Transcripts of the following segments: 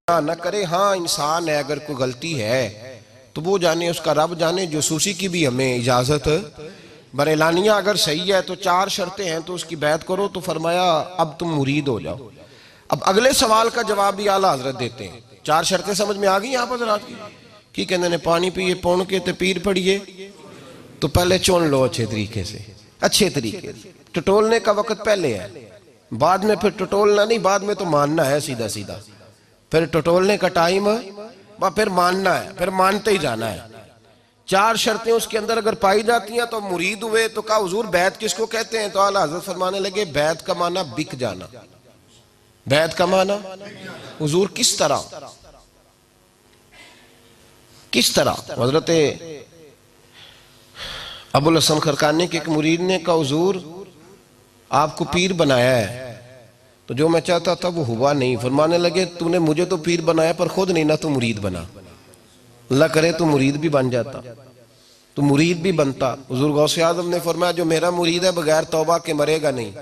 ना करे। हाँ इंसान है, अगर कोई गलती है तो वो जाने, उसका रब जाने, जासूसी की भी हमें इजाजत। बरेलानिया अगर सही है तो 4 शर्तें हैं तो उसकी बैत करो। तो फरमाया अब तुम मुरीद हो जाओ। अब अगले सवाल का जवाब भी आला हजरत देते हैं। 4 शर्तें समझ में आ गई यहाँ पर रात की कहते ने पानी पिए पौन के ते पीर पड़िए। तो पहले चुन लो अच्छे तरीके से, अच्छे तरीके से। टटोलने का वक्त पहले है, बाद में फिर टटोलना नहीं, बाद में तो मानना है सीधा सीधा। फिर टटोलने का टाइम फिर मानना है, फिर मानते ही जाना है। 4 शर्तें उसके अंदर अगर पाई जाती हैं तो मुरीद हुए। तो कहा हुजूर बैत किसको कहते हैं? तो आला हज़रत फरमाने लगे बैत का माना बिक जाना। बैत का माना हुजूर किस तरह, किस तरह? हजरत अबुल हसन खरकानी के एक मुरीद ने कहा हुजूर आपको पीर बनाया है, तो जो मैं चाहता था वो हुआ नहीं। फरमाने लगे तूने मुझे तो पीर बनाया पर खुद नहीं ना तू मुरीद बना। अल्लाह करे तो मुरीद भी बन जाता, तो मुरीद भी बनता। हुजूर गौसे आज़म ने फरमाया जो मेरा मुरीद है बगैर तौबा के मरेगा नहीं,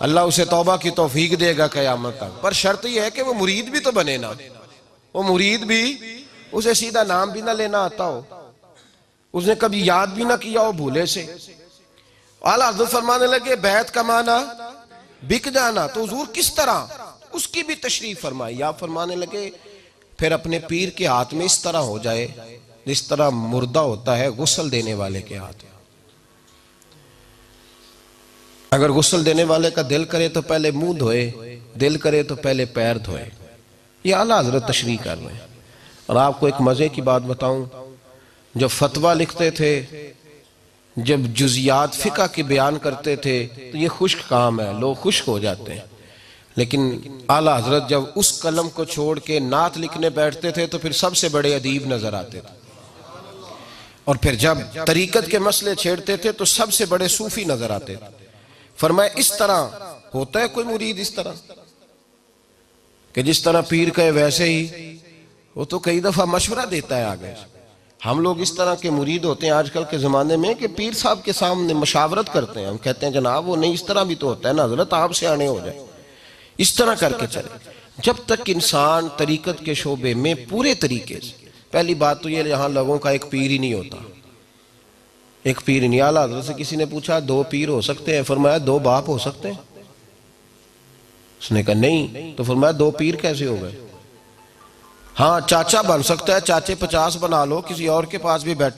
अल्लाह उसे तौबा की तौफीक देगा क़यामत तक। पर शर्त यह है कि वो मुरीद भी तो बने ना। वो मुरीद भी, उसे सीधा नाम भी ना लेना आता हो, उसने कभी याद भी ना किया हो भूले से। आला हज़रत फरमाने लगे बैत का माना बिक जाना। तो हुजूर किस तरह, उसकी भी तशरीफ फरमाई। आप फरमाने लगे फिर अपने पीर के हाथ में इस तरह हो जाए जिस तरह मुर्दा होता है गुस्ल देने वाले के हाथ में। अगर गुस्ल देने वाले का दिल करे तो पहले मुंह धोए, दिल करे तो पहले पैर धोए। ये आला हज़रत तशरीह कर रहे हैं। और आपको एक मजे की बात बताऊं, जब फतवा लिखते थे, जब जुजियात फिका के बयान करते थे तो ये खुश्क काम है, लोग खुश्क हो जाते हैं। लेकिन आला हजरत जब उस कलम को छोड़ के नात लिखने बैठते थे तो फिर सबसे बड़े अदीब नजर आते थे। और फिर जब तरीकत के मसले छेड़ते थे तो सबसे बड़े सूफी नजर आते थे। फरमाया इस तरह होता है कोई मुरीद, इस तरह कि जिस तरह पीर कहे वैसे ही। वो तो कई दफा मशवरा देता है आगे। हम लोग इस तरह के मुरीद होते हैं आजकल के ज़माने में कि पीर साहब के सामने मशावरत करते हैं। हम कहते हैं जनाब वो नहीं, इस तरह भी तो होता है ना हज़रत, आप सियाने हो जाए, इस तरह करके चले। जब तक इंसान तरीकत के शोबे में पूरे तरीके से, पहली बात तो ये यहाँ लोगों का एक पीर ही नहीं होता, एक पीर नहीं। आला हज़रत से किसी ने पूछा 2 पीर हो सकते हैं? फरमाया 2 बाप हो सकते हैं। उसने कहा नहीं। तो फरमाया 2 पीर कैसे हो गए? हाँ चाचा बन सकता है, चाचे 50 बना लो, किसी और के पास भी बैठो।